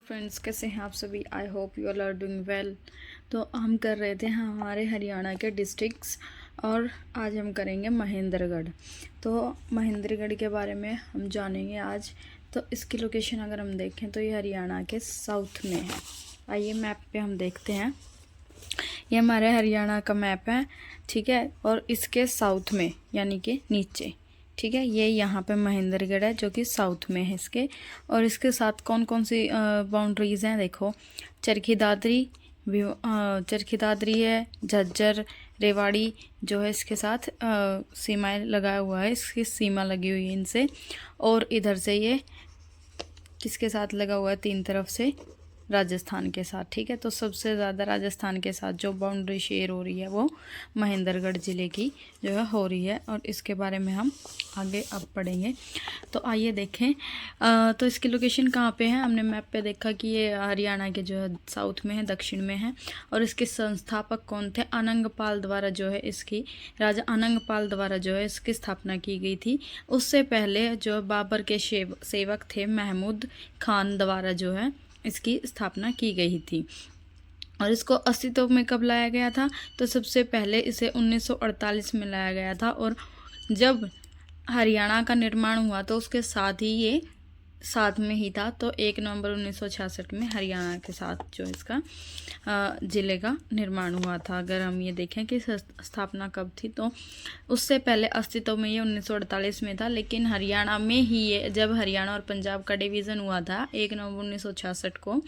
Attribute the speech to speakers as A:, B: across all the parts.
A: Friends, कैसे हैं आप सभी। I hope you all are doing well. तो हम कर रहे थे हमारे हरियाणा के डिस्ट्रिक्ट्स और आज हम करेंगे महेंद्रगढ़। तो महेंद्रगढ़ के बारे में हम जानेंगे आज। तो इसकी लोकेशन अगर हम देखें तो ये हरियाणा के साउथ में है। आइए मैप पे हम देखते हैं। ये हमारे हरियाणा का मैप है, ठीक है। और इसके साउथ में यानी कि नीचे, ठीक है, ये यहाँ पे महेंद्रगढ़ है जो कि साउथ में है इसके। और इसके साथ कौन कौन सी बाउंड्रीज़ हैं देखो। चरखी दादरी है, झज्जर, रेवाड़ी जो है इसके साथ सीमाएं लगाया हुआ है, इसकी सीमा लगी हुई है इनसे। और इधर से ये किसके साथ लगा हुआ है, तीन तरफ से राजस्थान के साथ, ठीक है। तो सबसे ज़्यादा राजस्थान के साथ जो बाउंड्री शेयर हो रही है वो महेंद्रगढ़ ज़िले की जो है हो रही है। और इसके बारे में हम आगे अब पढ़ेंगे। तो आइए देखें। तो इसकी लोकेशन कहाँ पे है। हमने मैप पे देखा कि ये हरियाणा के जो है साउथ में है, दक्षिण में है। और इसके संस्थापक कौन थे, अनंगपाल द्वारा जो है इसकी, राजा अनंगपाल द्वारा जो है इसकी स्थापना की गई थी। उससे पहले जो बाबर के सेवक थे महमूद खान द्वारा जो है इसकी स्थापना की गई थी। और इसको अस्तित्व में कब लाया गया था, तो सबसे पहले इसे 1948 में लाया गया था। और जब हरियाणा का निर्माण हुआ तो उसके साथ ही ये साथ में ही था। तो 1 नवंबर 1966 में हरियाणा के साथ जो इसका ज़िले का निर्माण हुआ था। अगर हम ये देखें कि स्थापना कब थी, तो उससे पहले अस्तित्व में ये 1948 में था। लेकिन हरियाणा में ही ये, जब हरियाणा और पंजाब का डिवीज़न हुआ था 1 नवंबर 1966 को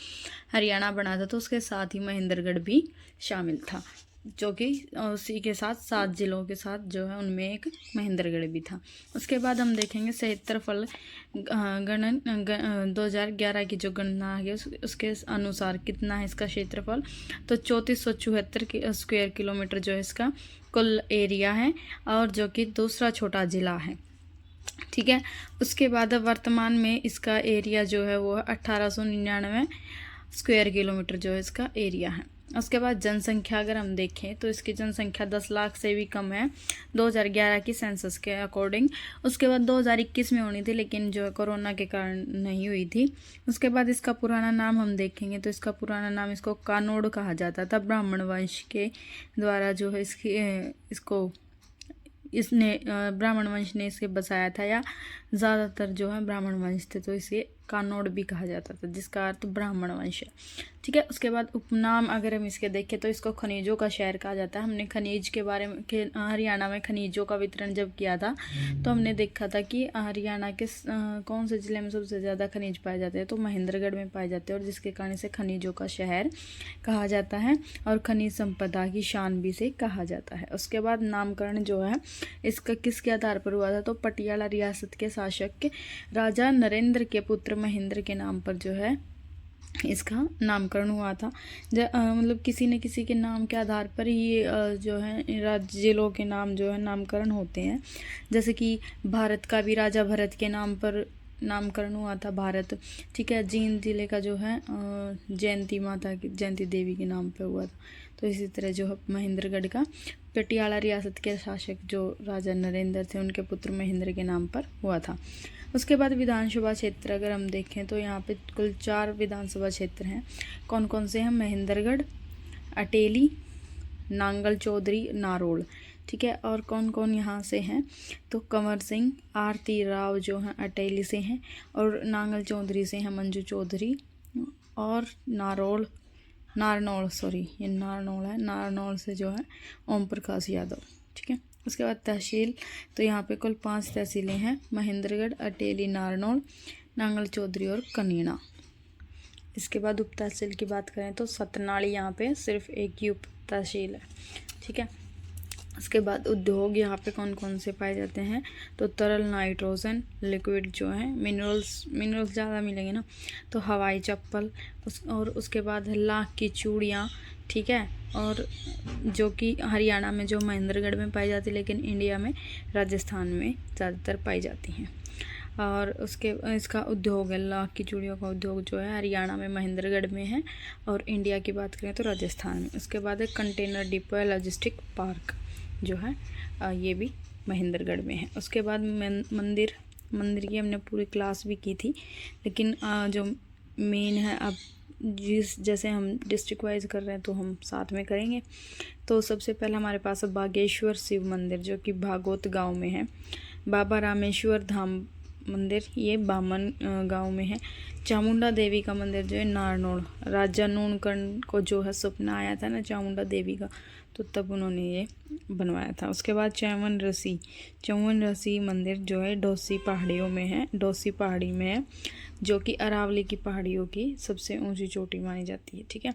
A: हरियाणा बना था, तो उसके साथ ही महेंद्रगढ़ भी शामिल था, जो कि उसी के साथ 7 जिलों के साथ जो है उनमें एक महेंद्रगढ़ भी था। उसके बाद हम देखेंगे क्षेत्रफल गणन 2011 की जो गणना है उसके अनुसार कितना है इसका क्षेत्रफल। तो 3474 स्क्वायर किलोमीटर जो है इसका कुल एरिया है, और जो कि दूसरा छोटा ज़िला है, ठीक है। उसके बाद वर्तमान में इसका एरिया जो है वो 1899 स्क्वायर किलोमीटर जो है इसका एरिया है। उसके बाद जनसंख्या अगर हम देखें तो इसकी जनसंख्या 10 लाख से भी कम है 2011 की सेंसस के अकॉर्डिंग। उसके बाद 2021 में होनी थी, लेकिन जो है कोरोना के कारण नहीं हुई थी। उसके बाद इसका पुराना नाम हम देखेंगे तो इसका पुराना नाम, इसको कानोड़ कहा जाता था, ब्राह्मण वंश के द्वारा जो है इसने ब्राह्मण वंश ने इसे बसाया था, या ज़्यादातर जो है ब्राह्मण वंश थे, तो इसे कानोड़ भी कहा जाता था, जिसका अर्थ ब्राह्मण वंश है, ठीक है। उसके बाद उपनाम अगर हम इसके देखें तो इसको खनिजों का शहर कहा जाता है। हमने खनिज के बारे में हरियाणा में खनिजों का वितरण जब किया था तो हमने देखा था कि हरियाणा के कौन से ज़िले में सबसे ज़्यादा खनिज पाए जाते हैं, तो महेंद्रगढ़ में पाए जाते हैं, और जिसके कारण इसे खनिजों का शहर कहा जाता है और खनिज संपदा की शान भी से कहा जाता है। उसके बाद नामकरण जो है इसका किसके आधार पर हुआ था, तो पटियाला रियासत के शासक राजा नरेंद्र के पुत्र महेंद्र के नाम पर जो है इसका नामकरण हुआ था। मतलब किसी न किसी के नाम के आधार पर ही जो है राज्य जिलों के नाम जो है नामकरण होते हैं। जैसे कि भारत का भी राजा भरत के नाम पर नामकरण हुआ था, भारत, ठीक है। जींद जिले का जो है जयंती माता की, जयंती देवी के नाम पे हुआ था। तो इसी तरह जो है महेंद्रगढ़ का पटियाला रियासत के शासक जो राजा नरेंद्र थे उनके पुत्र महेंद्र के नाम पर हुआ था। उसके बाद विधानसभा क्षेत्र अगर हम देखें तो यहाँ पे कुल 4 विधानसभा क्षेत्र हैं। कौन कौन से हैं, महेंद्रगढ़, अटेली, नांगल चौधरी, नारोल, ठीक है। और कौन कौन यहाँ से हैं, तो कंवर सिंह, आरती राव जो हैं अटेली से हैं, और नांगल चौधरी से हैं मंजू चौधरी, और नारनौल है, नारनौल से जो है ओम प्रकाश यादव, ठीक है। उसके बाद तहसील, तो यहाँ पे कुल 5 तहसीलें हैं, महेंद्रगढ़, अटेली, नारनौल, नांगल चौधरी और कनीना। इसके बाद उप तहसील की बात करें तो सतनाड़ी यहाँ पे सिर्फ एक ही उप तहसील है, ठीक है। उसके बाद उद्योग यहाँ पे कौन कौन से पाए जाते हैं, तो तरल नाइट्रोजन, लिक्विड जो है, मिनरल्स ज़्यादा मिलेंगे ना, तो हवाई चप्पल, और उसके बाद लाख की चूड़ियाँ, ठीक है। और जो कि हरियाणा में जो महेंद्रगढ़ में पाई जाती है, लेकिन इंडिया में राजस्थान में ज़्यादातर पाई जाती हैं। और उसके इसका उद्योग है, लाख की चूड़ियों का उद्योग जो है हरियाणा में महेंद्रगढ़ में है, और इंडिया की बात करें तो राजस्थान में। उसके बाद है कंटेनर डिपो है, लॉजिस्टिक पार्क जो है ये भी महेंद्रगढ़ में है। उसके बाद मंदिर की हमने पूरी क्लास भी की थी, लेकिन जो मेन है। अब जैसे हम डिस्ट्रिक्ट वाइज कर रहे हैं तो हम साथ में करेंगे। तो सबसे पहले हमारे पास है बागेश्वर शिव मंदिर जो कि भागोत गांव में है। बाबा रामेश्वर धाम मंदिर ये बामन गांव में है। चामुंडा देवी का मंदिर जो है नारनौल, राजा नूनकर्ण को जो है सपना आया था ना चामुंडा देवी का, तो तब उन्होंने ये बनवाया था। उसके बाद चौवन ऋषि मंदिर जो है डोसी पहाड़ियों में है, डोसी पहाड़ी में है, जो कि अरावली की पहाड़ियों की सबसे ऊंची चोटी मानी जाती है। ठीक है,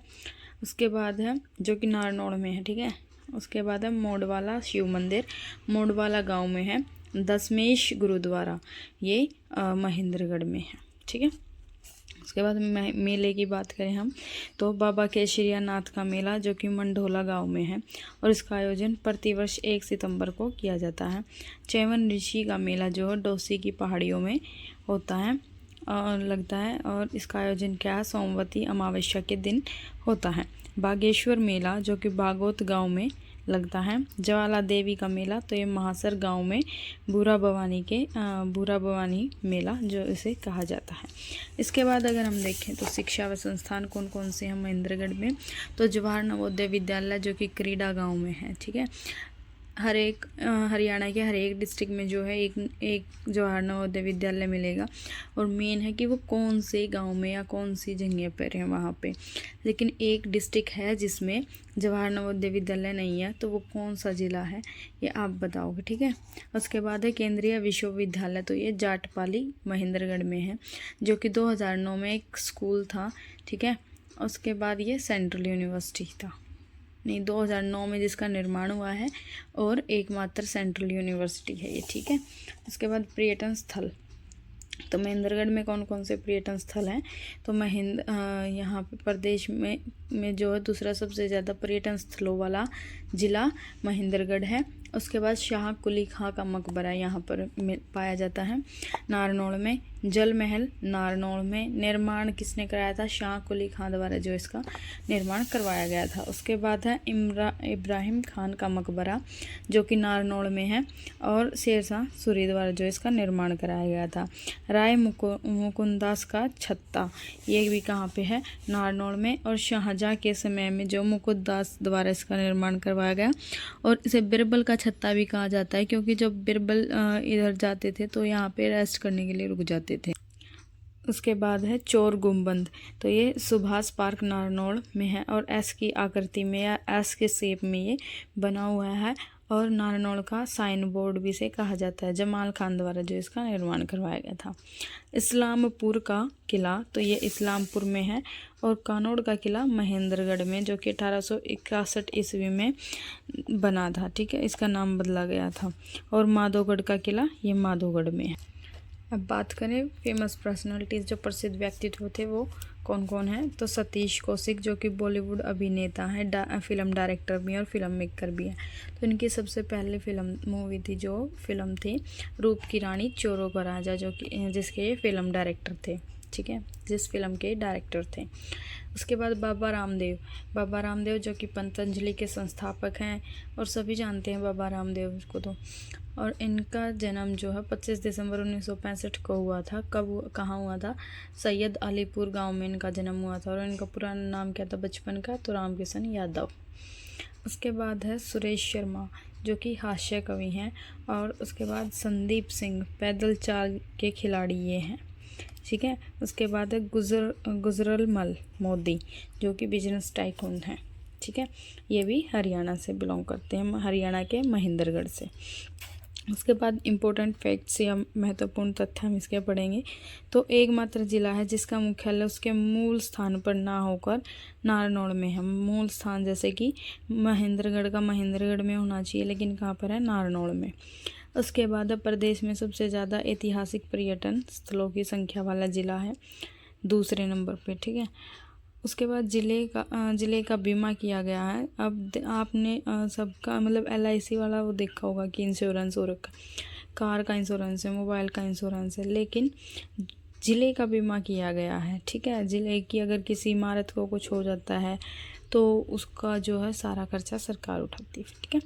A: उसके बाद है जो कि नारनौल में है। ठीक है, उसके बाद है मोडवाला शिव मंदिर, मोडवाला गांव में है। दशमेश गुरुद्वारा ये महेंद्रगढ़ में है। ठीक है, उसके बाद मेले की बात करें हम तो बाबा केशरिया नाथ का मेला जो कि मंढोला गांव में है और इसका आयोजन प्रतिवर्ष 1 सितंबर को किया जाता है। चैवन ऋषि का मेला जो है डोसी की पहाड़ियों में होता है और लगता है, और इसका आयोजन क्या है सोमवती अमावस्या के दिन होता है। बागेश्वर मेला जो कि बागोत गांव में लगता है। ज्वाला देवी का मेला तो ये महासर गांव में बूरा भवानी मेला जो इसे कहा जाता है। इसके बाद अगर हम देखें तो शिक्षा व संस्थान कौन कौन से हैं महेंद्रगढ़ में, तो जवाहर नवोदय विद्यालय जो कि क्रीडा गांव में है। ठीक है, हरियाणा के हर एक डिस्ट्रिक्ट में जो है एक जवाहर नवोदय विद्यालय मिलेगा, और मेन है कि वो कौन से गांव में या कौन सी जगह पर है वहाँ पे। लेकिन एक डिस्ट्रिक्ट है जिसमें जवाहर नवोदय विद्यालय नहीं है, तो वो कौन सा ज़िला है ये आप बताओगे। ठीक है, उसके बाद है केंद्रीय विश्वविद्यालय, तो ये जाटपाली महेंद्रगढ़ में है जो कि 2009 में एक स्कूल था। ठीक है, उसके बाद ये सेंट्रल यूनिवर्सिटी था, नहीं 2009 में जिसका निर्माण हुआ है, और एकमात्र सेंट्रल यूनिवर्सिटी है ये। ठीक है, उसके बाद पर्यटन स्थल, तो महेंद्रगढ़ में कौन कौन से पर्यटन स्थल हैं, तो यहाँ पे प्रदेश में जो है दूसरा सबसे ज़्यादा पर्यटन स्थलों वाला ज़िला महेंद्रगढ़ है। उसके बाद शाह कुली खां का मकबरा यहाँ पर पाया जाता है नारनौल में। जल महल नारनौल में निर्माण किसने कराया था, शाह कुली खां द्वारा जो इसका निर्माण करवाया गया था। उसके बाद है इब्राहिम खान का मकबरा जो कि नारनौल में है, और शेरशाह सूरी द्वारा जो इसका निर्माण कराया गया था। राय मुकुंदास का छत्ता ये भी कहाँ पे है, नारनौल में, और शाहजहाँ के समय में जो मुकुंदास द्वारा इसका निर्माण करवाया गया, और इसे बिरबल का छत्ता भी कहा जाता है क्योंकि जब बिरबल इधर जाते थे तो यहाँ पे रेस्ट करने के लिए रुक जाते थे। उसके बाद है चोर गुम्बद, तो ये सुभाष पार्क नारनौल में है, और एस की आकृति में या एस के शेप में ये बना हुआ है, और नारनौल का साइन बोर्ड भी से कहा जाता है। जमाल खान द्वारा जो इसका निर्माण करवाया गया था। इस्लामपुर का किला, तो ये इस्लामपुर में है, और कानौड़ का किला महेंद्रगढ़ में जो कि 1861 ईस्वी में बना था। ठीक है, इसका नाम बदला गया था। और माधोगढ़ का किला ये माधोगढ़ में है। अब बात करें फेमस पर्सनालिटीज़, जो प्रसिद्ध व्यक्तित्व थे वो कौन कौन है, तो सतीश कौशिक जो कि बॉलीवुड अभिनेता हैं, फिल्म डायरेक्टर भी हैं और फिल्म मेकर भी हैं। तो इनकी सबसे पहले फिल्म थी रूप की रानी चोरों का राजा, जो कि जिसके ये फिल्म डायरेक्टर थे। ठीक है, जिस फिल्म के डायरेक्टर थे। उसके बाद बाबा रामदेव जो कि पतंजलि के संस्थापक हैं, और सभी जानते हैं बाबा रामदेव को तो। और इनका जन्म जो है 25 दिसंबर 1965 को हुआ था। कहाँ हुआ था, सैयद अलीपुर गांव में इनका जन्म हुआ था। और इनका पुराना नाम क्या था बचपन का, तो रामकिशन यादव। उसके बाद है सुरेश शर्मा जो कि हास्य कवि हैं, और उसके बाद संदीप सिंह पैदल चाल के खिलाड़ी ये हैं। ठीक है, उसके बाद है गुजरलमल मोदी जो कि बिजनेस टाइकून हैं। ठीक है, ये भी हरियाणा से बिलोंग करते हैं, हरियाणा के महेंद्रगढ़ से। उसके बाद इम्पोर्टेंट फैक्ट्स या महत्वपूर्ण तथ्य हम इसके पढ़ेंगे। तो एकमात्र जिला है जिसका मुख्यालय उसके मूल स्थान पर ना होकर नारनौल में है। मूल स्थान जैसे कि महेंद्रगढ़ का महेंद्रगढ़ में होना चाहिए, लेकिन कहाँ पर है, नारनौल में। उसके बाद प्रदेश में सबसे ज़्यादा ऐतिहासिक पर्यटन स्थलों की संख्या वाला ज़िला है दूसरे नंबर पे। ठीक है, उसके बाद ज़िले का बीमा किया गया है। अब आपने सबका मतलब LIC वाला वो देखा होगा कि इंश्योरेंस हो रखा, कार का इंश्योरेंस है, मोबाइल का इंश्योरेंस है, लेकिन ज़िले का बीमा किया गया है। ठीक है, ज़िले की अगर किसी इमारत को कुछ हो जाता है तो उसका जो है सारा खर्चा सरकार उठाती है। ठीक है।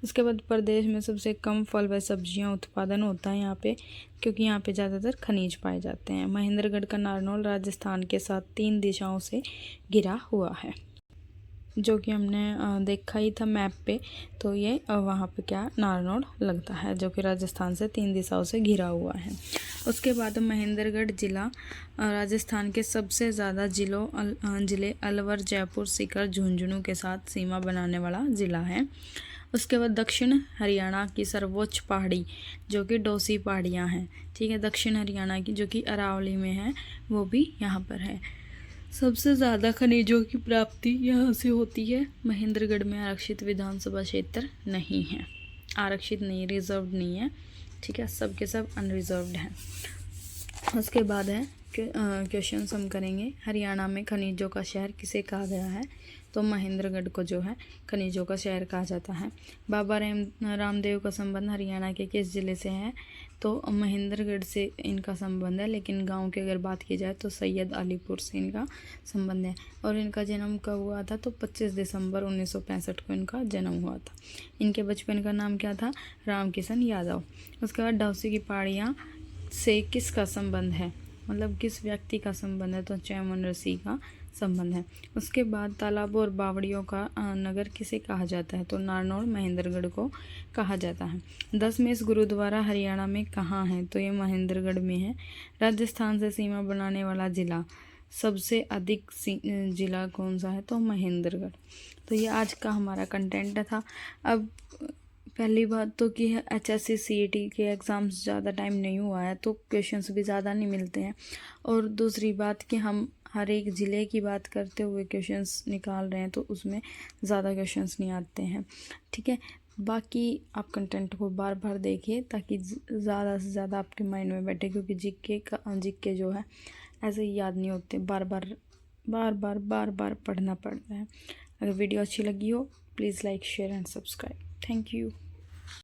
A: उसके बाद प्रदेश में सबसे कम फल व सब्जियां उत्पादन होता है यहाँ पे, क्योंकि यहाँ पे ज़्यादातर खनिज पाए जाते हैं। महेंद्रगढ़ का नारनौल राजस्थान के साथ 3 दिशाओं से घिरा हुआ है, जो कि हमने देखा ही था मैप पे। तो ये वहाँ पे क्या नारनौल लगता है, जो कि राजस्थान से 3 दिशाओं से घिरा हुआ है। उसके बाद महेंद्रगढ़ जिला राजस्थान के सबसे ज़्यादा जिले अलवर, जयपुर, सीकर, झुंझुनू के साथ सीमा बनाने वाला ज़िला है। उसके बाद दक्षिण हरियाणा की सर्वोच्च पहाड़ी जो कि डोसी पहाड़ियाँ हैं। ठीक है, दक्षिण हरियाणा की जो कि अरावली में है, वो भी यहाँ पर है। सबसे ज़्यादा खनिजों की प्राप्ति यहाँ से होती है। महेंद्रगढ़ में आरक्षित विधानसभा क्षेत्र नहीं है, आरक्षित नहीं, रिजर्व नहीं है। ठीक है, सब के सब अनरिजर्व्ड हैं। उसके बाद है क्वेश्चन हम करेंगे, हरियाणा में खनिजों का शहर किसे कहा गया है? तो महेंद्रगढ़ को जो है खनिजों का शहर कहा जाता है। बाबा रामदेव का संबंध हरियाणा के किस ज़िले से है? तो महेंद्रगढ़ से इनका संबंध है, लेकिन गांव की अगर बात की जाए तो सैयद अलीपुर से इनका संबंध है। और इनका जन्म कब हुआ था? तो 25 दिसंबर 1965 को इनका जन्म हुआ था। इनके बचपन का नाम क्या था? रामकिशन यादव। उसके बाद डोसी की पहाड़ियाँ से किसका संबंध है, मतलब किस व्यक्ति का संबंध है? तो चैमन ऋषि का संबंध है। उसके बाद तालाबों और बावड़ियों का नगर किसे कहा जाता है? तो नारनौल महेंद्रगढ़ को कहा जाता है। दशमेश गुरुद्वारा हरियाणा में कहाँ है? तो ये महेंद्रगढ़ में है। राजस्थान से सीमा बनाने वाला जिला, सबसे अधिक जिला कौन सा है? तो महेंद्रगढ़। तो ये आज का हमारा कंटेंट था। अब पहली बात तो कि HSC CET के एग्ज़ाम्स ज़्यादा टाइम नहीं हुआ है, तो क्वेश्चंस भी ज़्यादा नहीं मिलते हैं। और दूसरी बात कि हम हर एक ज़िले की बात करते हुए क्वेश्चंस निकाल रहे हैं, तो उसमें ज़्यादा क्वेश्चंस नहीं आते हैं। ठीक है, बाकी आप कंटेंट को बार बार देखिए ताकि ज़्यादा से ज़्यादा आपके माइंड में बैठे, क्योंकि जीके जो है ऐसे ही याद नहीं होते, बार बार पढ़ना पड़ता है। अगर वीडियो अच्छी लगी हो please like, share and subscribe. Thank you.